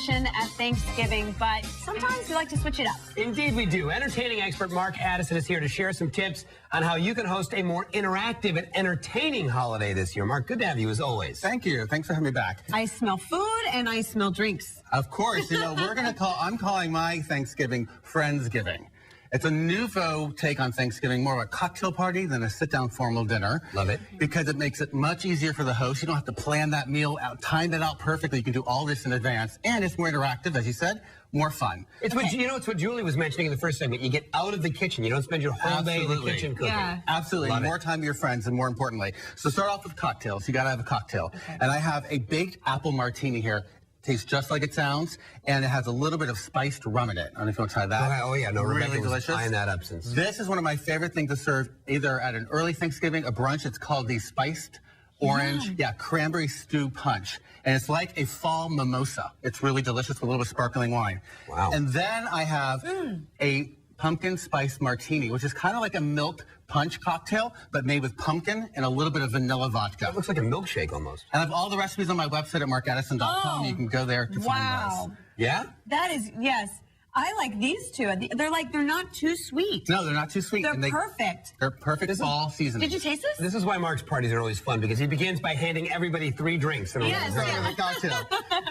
tradition at Thanksgiving, but sometimes we like to switch it up. Indeed we do. Entertaining expert Mark Addison is here to share some tips on how you can host a more interactive and entertaining holiday this year. Mark, good to have you as always. Thank you. Thanks for having me back. I smell food and I smell drinks. Of course, I'm calling my Thanksgiving Friendsgiving. It's a nouveau take on Thanksgiving, more of a cocktail party than a sit-down formal dinner. Love it. Because it makes it much easier for the host. You don't have to plan that meal out, time it out perfectly. You can do all this in advance. And it's more interactive, as you said, more fun. It's what, it's what Julie was mentioning in the first segment. You get out of the kitchen. You don't spend your whole day in the kitchen cooking. Yeah. Absolutely. Love more it. time with your friends, and more importantly. So start off with cocktails. You got to have a cocktail. Okay. And I have a baked apple martini here. Tastes just like it sounds, and it has a little bit of spiced rum in it. I don't know if you want to try that. Oh yeah, no, Rebecca really was delicious. eyeing that up since. This is one of my favorite things to serve either at an early Thanksgiving, a brunch. It's called the spiced orange, cranberry stew punch. And it's like a fall mimosa. It's really delicious with a little bit of sparkling wine. Wow. And then I have a pumpkin spice martini, which is kind of like a milk punch cocktail, but made with pumpkin and a little bit of vanilla vodka. It looks like a milkshake almost. And I have all the recipes on my website at markaddison.com. Oh, you can go there to find those. Yeah? That is, yes. I like these two. They're not too sweet. No, they're not too sweet. They're perfect. They're perfect fall seasoning. Did you taste this? This is why Mark's parties are always fun, because he begins by handing everybody 3 drinks. Yes, Right, cocktail.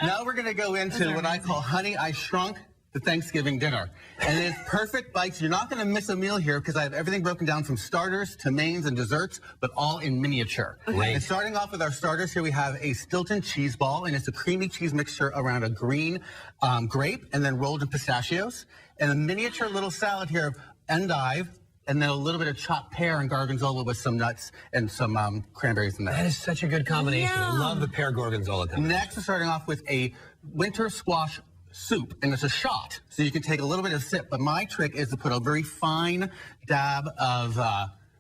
Now we're going to go into what I call Honey, I Shrunk the Thanksgiving dinner. And it's perfect bites. You're not going to miss a meal here because I have everything broken down from starters to mains and desserts, but all in miniature. Great. And starting off with our starters here, we have a Stilton cheese ball, and it's a creamy cheese mixture around a green grape and then rolled in pistachios. And a miniature little salad here of endive, and then a little bit of chopped pear and gorgonzola with some nuts and some cranberries in there. That is such a good combination. I Yum. love the pear gorgonzola combination. Next, we're starting off with a winter squash soup, and it's a shot, so you can take a little bit of sip. But my trick is to put a very fine dab of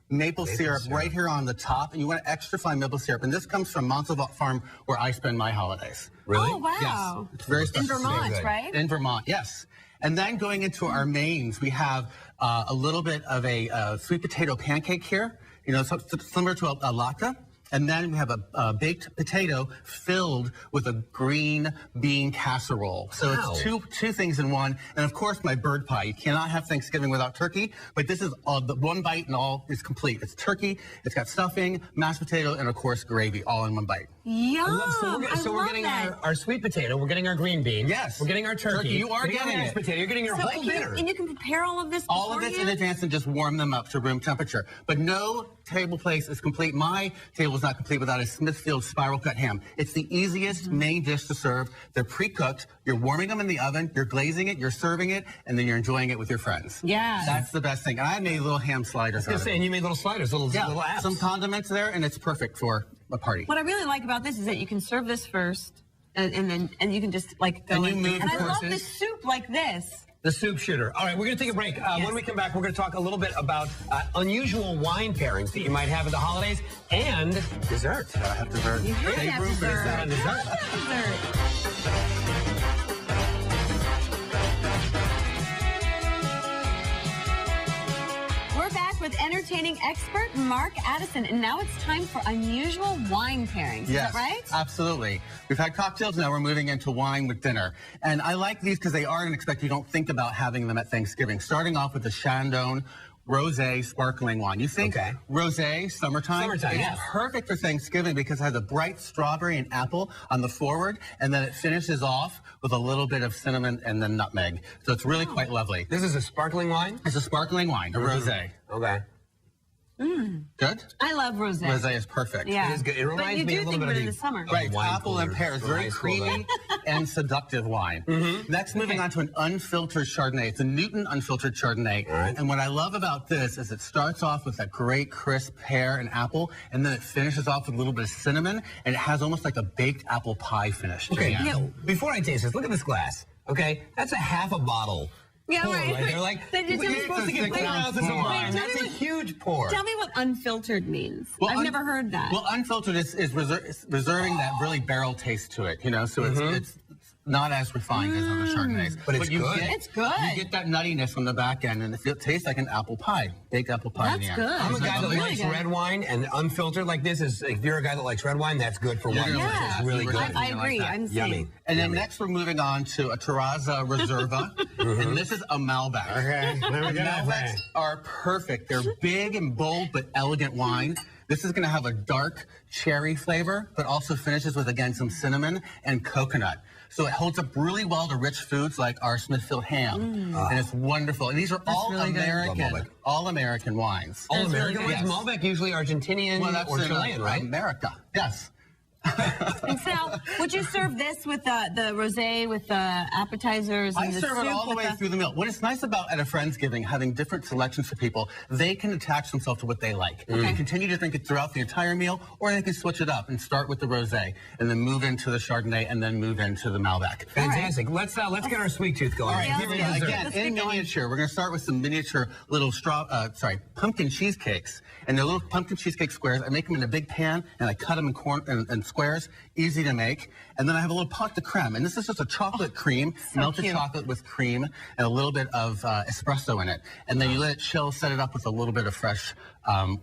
maple syrup right here on the top, and you want extra fine maple syrup. And this comes from Montalvat Farm, where I spend my holidays. Really? Oh, wow. Yes, it's very special. In Vermont, good. right? In Vermont, yes. And then going into our mains, we have a little bit of a sweet potato pancake here, similar to a latke. And then we have a baked potato filled with a green bean casserole. So Wow. it's two things in one. And of course, my bird pie. You cannot have Thanksgiving without turkey, but this is the one bite and all is complete. It's turkey, it's got stuffing, mashed potato, and of course, gravy, all in one bite. Yum. We're getting our sweet potato, we're getting our green bean. Yes. We're getting our turkey. You are we're getting getting our mashed it. potato. You're getting your whole dinner. And you can prepare all of this All of this in beforehand? advance and just warm them up to room temperature. But no table place is complete. My table is not complete without a Smithfield spiral cut ham. It's the easiest main dish to serve. They're pre-cooked. You're warming them in the oven. You're glazing it. You're serving it. And then you're enjoying it with your friends. Yeah. That's the best thing. And I made little ham sliders. out of it. And you made little sliders, little apps. Some condiments there, and it's perfect for a party. What I really like about this is that you can serve this first, and you can just like go And you in. move And the I love courses. this soup like this. The soup shooter. All right, we're going to take a break. When we come back, we're going to talk a little bit about unusual wine pairings that you might have at the holidays and dessert. I have dessert. You have to Save have room for dessert. dessert. You have to have dessert. We're back with entertaining expert Mark Addison, and now it's time for unusual wine pairings. Yes, Is that right? Absolutely. We've had cocktails, now we're moving into wine with dinner. And I like these because they are unexpected. You don't think about having them at Thanksgiving. Starting off with the Chandon Rosé sparkling wine. You think rosé, summertime? Summertime, it's yes. perfect for Thanksgiving because it has a bright strawberry and apple on the forward, and then it finishes off with a little bit of cinnamon and then nutmeg. So it's really quite lovely. This is a sparkling wine? It's a sparkling wine, a rosé. Okay. Good? I love rosé. Rosé is perfect. Yeah. It is good. It reminds but you me a do little think bit of it of in the the summer. Right, wine apple and cooler. pear. It's very Nice cooler. creamy and seductive wine. Next, moving on to an unfiltered Chardonnay. It's a Newton unfiltered Chardonnay. All right. And what I love about this is it starts off with that great crisp pear and apple, and then it finishes off with a little bit of cinnamon, and it has almost like a baked apple pie finish. to Okay, the end. before I taste this, look at this glass. Okay, that's a half a bottle. Yeah, pour right. They're like, Then you tell you're me- supposed to get Wait, 3 ounces of wait, wine. tell me That's a what- huge pour. Tell me what unfiltered means. Well, I've never heard that. Well, unfiltered is reserving that really barrel taste to it, so it's not as refined as other Chardonnays. But it's good. It's good. You get that nuttiness on the back end, and it tastes like an apple pie, baked apple pie. That's in the end. good. I'm a guy that Really likes good. red wine, and unfiltered like this is, if you're a guy that likes red wine, that's good for wine. Yeah. It's really good. I agree. Like that. I'm Yummy. saying. And then next we're moving on to a Terrazza Reserva, and this is a Malbec. Okay, there we go. Malbecs are perfect. They're big and bold but elegant wine. This is going to have a dark cherry flavor, but also finishes with, again, some cinnamon and coconut. So it holds up really well to rich foods like our Smithfield ham, and it's wonderful. And these are all really good. American wines. All That's American really wines. good. Malbec usually Argentinian or in, Chilean, right? America, yes. And Sal, would you serve this with the rosé, with the appetizers, and I the serve it soup all the with way through the meal. What is nice about at a Friendsgiving, having different selections for people, they can attach themselves to what they like. They can continue to drink it throughout the entire meal, or they can switch it up and start with the rosé, and then move into the Chardonnay, and then move into the Malbec. Fantastic. Let's get our sweet tooth going. All right, Yeah, here we let's go. get it. Again, Let's in get going. miniature, we're going to start with some miniature little pumpkin cheesecakes. And they're little pumpkin cheesecake squares. I make them in a big pan, and I cut them in squares, easy to make. And then I have a little pot de creme. And this is just a chocolate cream, melted cute. chocolate with cream, and a little bit of espresso in it. And then you let it chill, set it up with a little bit of fresh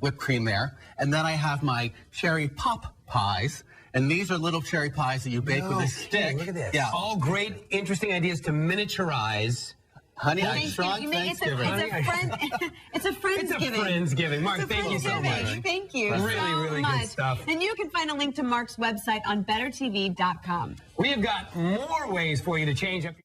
whipped cream there. And then I have my cherry pop pies. And these are little cherry pies that you bake with a stick. Look at this. Yeah. All great, interesting ideas to miniaturize. Honey, I Thanksgiving. shrunk You make- Thanksgiving. it's a Friendsgiving. Friendsgiving. Mark, It's a thank you so Friendsgiving. much. Thank you Really, so really good much. stuff. And you can find a link to Mark's website on bettertv.com. We have got more ways for you to change up